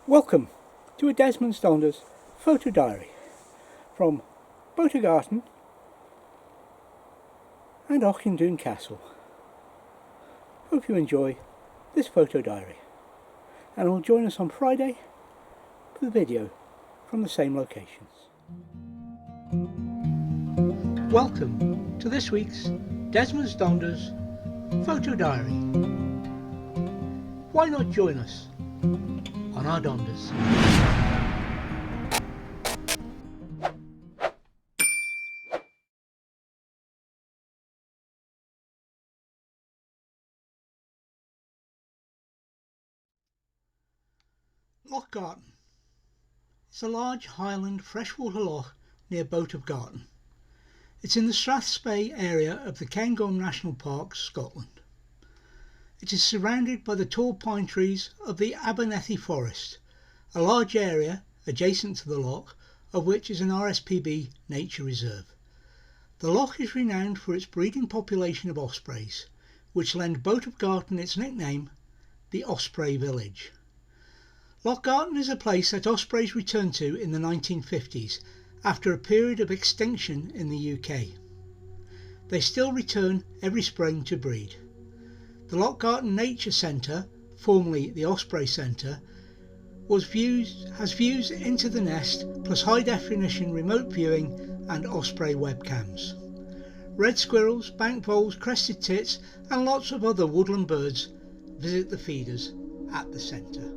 Welcome to a Desmond Saunders photo diary from Boat of Garten and AUCHINDOUN Castle. Hope you enjoy this photo diary and will join us on Friday for the video from the same locations. Welcome to this week's Desmond Saunders photo diary. Why not join us on our Donders? Loch Garten is a large Highland freshwater loch near Boat of Garten. It's in the Strathspey area of the Cairngorms National Park, Scotland. It is surrounded by the tall pine trees of the Abernethy Forest, a large area adjacent to the loch, of which is an rSPB nature reserve. The loch is renowned for its breeding population of ospreys, which lend Boat of Garten its nickname, the Osprey Village. Loch Garten is a place that ospreys returned to in the 1950s after a period of extinction in the UK. They still return every spring to breed. The Loch Garten Nature Centre, formerly the Osprey Centre, has views into the nest plus high definition remote viewing and osprey webcams. Red squirrels, bank voles, crested tits and lots of other woodland birds visit the feeders at the centre.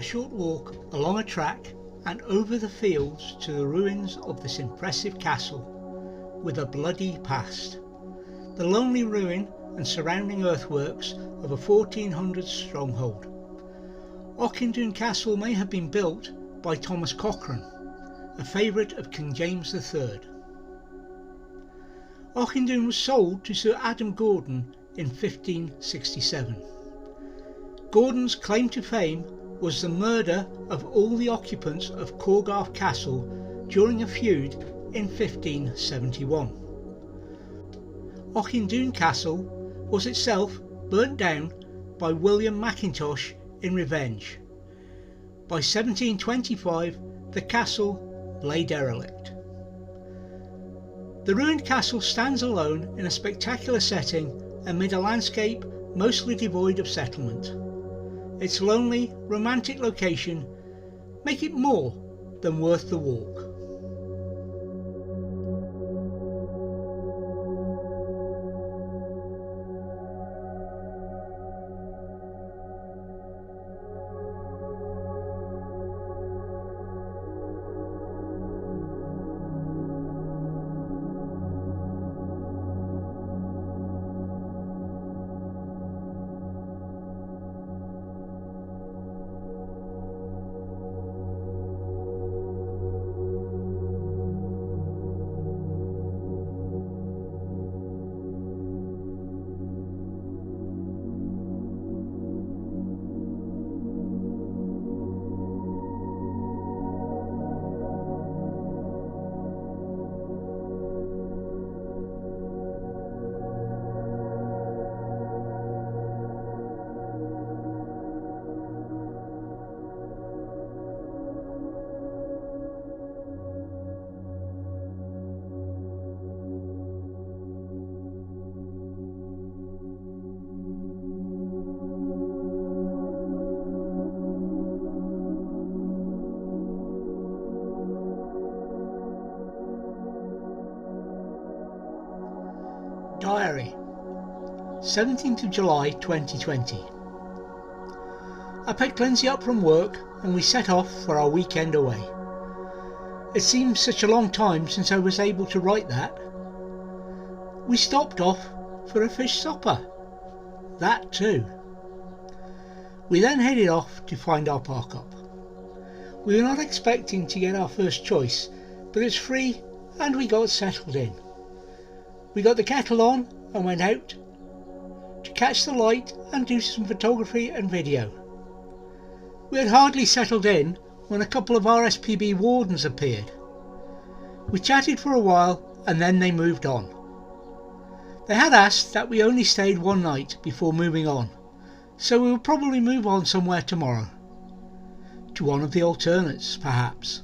A short walk along a track and over the fields to the ruins of this impressive castle with a bloody past. The lonely ruin and surrounding earthworks of a 1400s stronghold. Auchindon Castle may have been built by Thomas Cochrane, a favourite of King James III. Auchindon was sold to Sir Adam Gordon in 1567. Gordon's claim to fame was the murder of all the occupants of Cairngorms Castle during a feud in 1571. Auchindon Castle was itself burnt down by William Mackintosh in revenge. By 1725 the castle lay derelict. The ruined castle stands alone in a spectacular setting amid a landscape mostly devoid of settlement. Its lonely, romantic location make it more than worth the walk. 17th of July 2020. I picked Lindsay up from work and we set off for our weekend away. It seems such a long time since I was able to write that. We stopped off for a fish supper. That too. We then headed off to find our park up. We were not expecting to get our first choice, but it's free and we got settled in. We got the kettle on and went out to catch the light and do some photography and video. We had hardly settled in when a couple of rSPB wardens appeared. We chatted for a while and then they moved on. They had asked that we only stayed one night before moving on, so we will probably move on somewhere tomorrow. To one of the alternates, perhaps,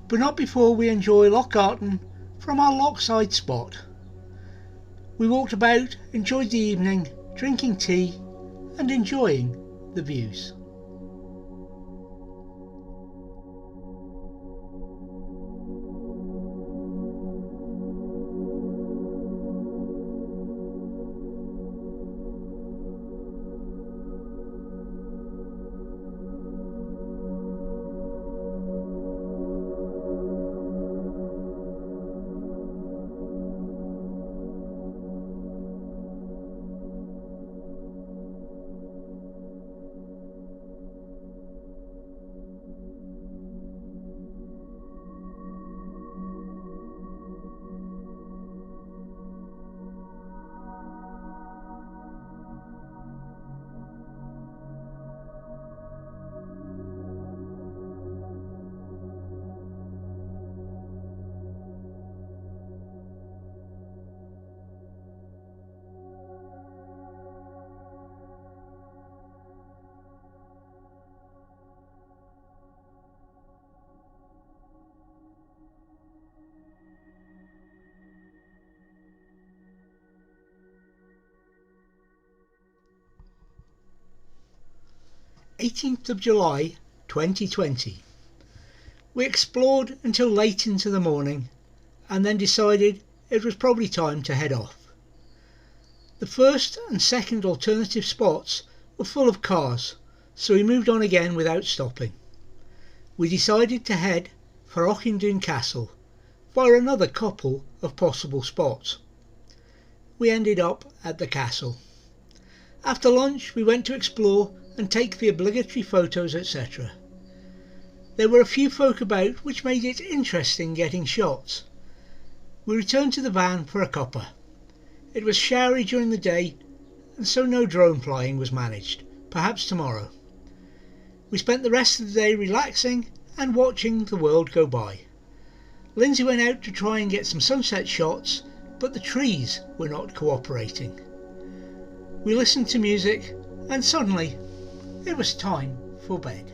but not before we enjoy Loch Garten from our lochside spot. We walked about, enjoyed the evening, drinking tea and enjoying the views. July 18th 2020. We explored until late into the morning and then decided it was probably time to head off. The first and second alternative spots were full of cars, so we moved on again without stopping. We decided to head for AUCHINDOUN Castle via another couple of possible spots. We ended up at the castle. After lunch we went to explore and take the obligatory photos, etc. There were a few folk about which made it interesting getting shots. We returned to the van for a cuppa. It was showery during the day and so no drone flying was managed, perhaps tomorrow. We spent the rest of the day relaxing and watching the world go by. Lindsay went out to try and get some sunset shots, but the trees were not cooperating. We listened to music and suddenly it was time for bed.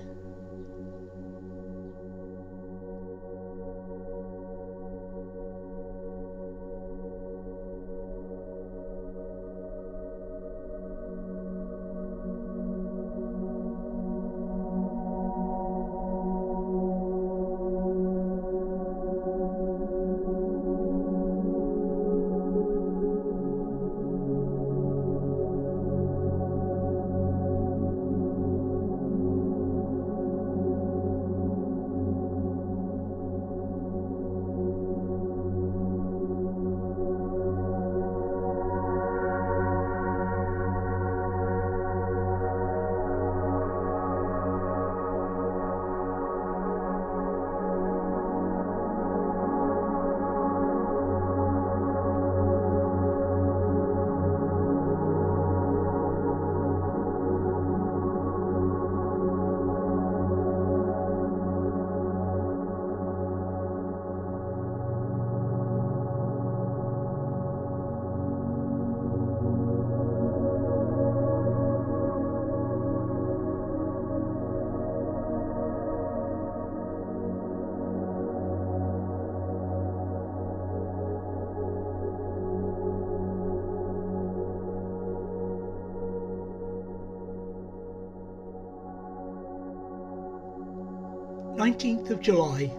July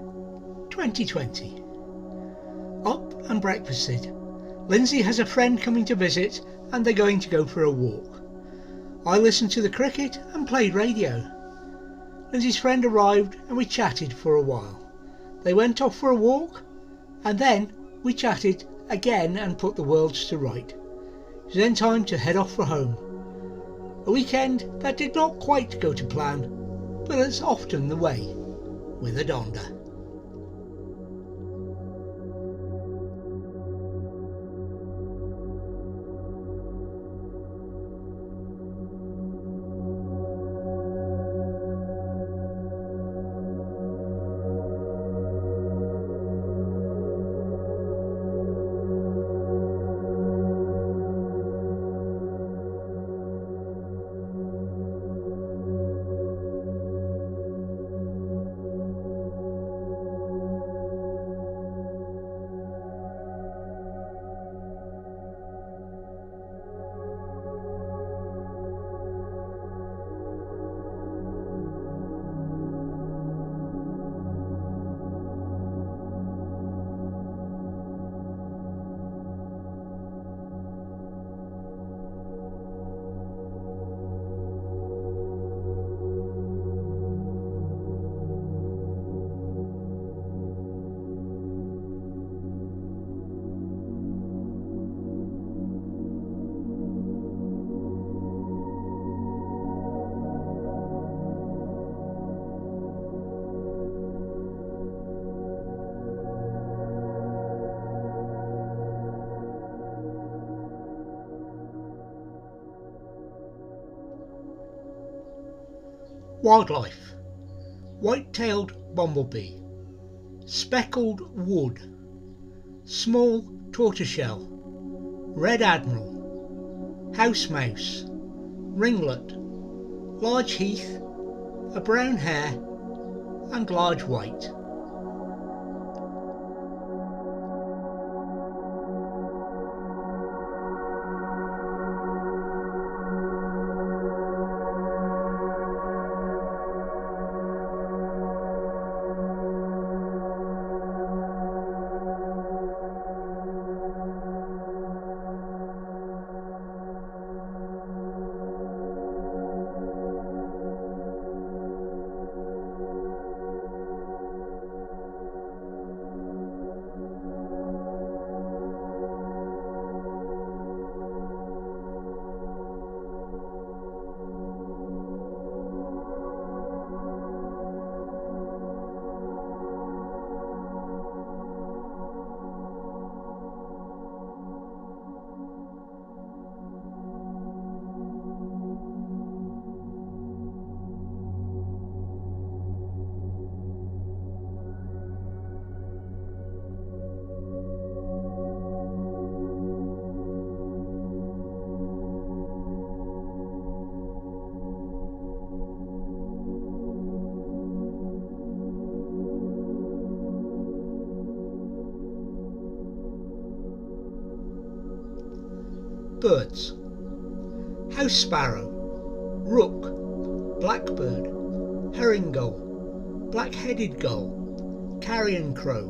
19th 2020. Up and breakfasted. Lindsay has a friend coming to visit and they're going to go for a walk. I listened to the cricket and played radio. Lindsay's friend arrived and we chatted for a while. They went off for a walk and then we chatted again and put the worlds to right. It was then time to head off for home. A weekend that did not quite go to plan, but it's often the way with a Donda. Wildlife: white-tailed bumblebee, speckled wood, small tortoiseshell, red admiral, house mouse, ringlet, large heath, a brown hare and large white. Birds: house sparrow, rook, blackbird, herring gull, black-headed gull, carrion crow,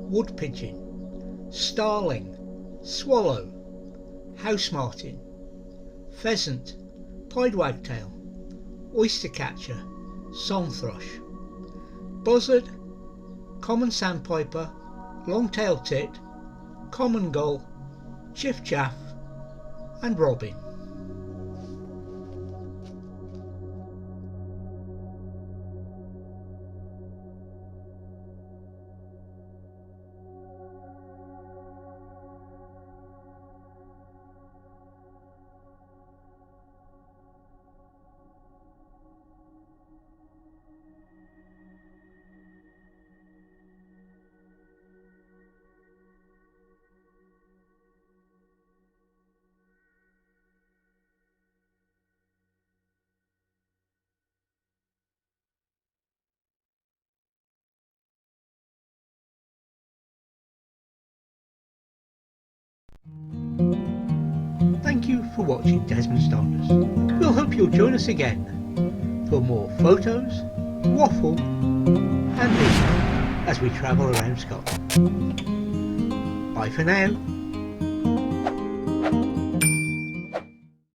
wood pigeon, starling, swallow, house martin, pheasant, pied wagtail, oyster catcher, song thrush, buzzard, common sandpiper, long-tailed tit, common gull, chiff-chaff and robin. Thank you for watching Desmond's Dondas. We'll hope you'll join us again for more photos, waffle and music as we travel around Scotland. Bye for now.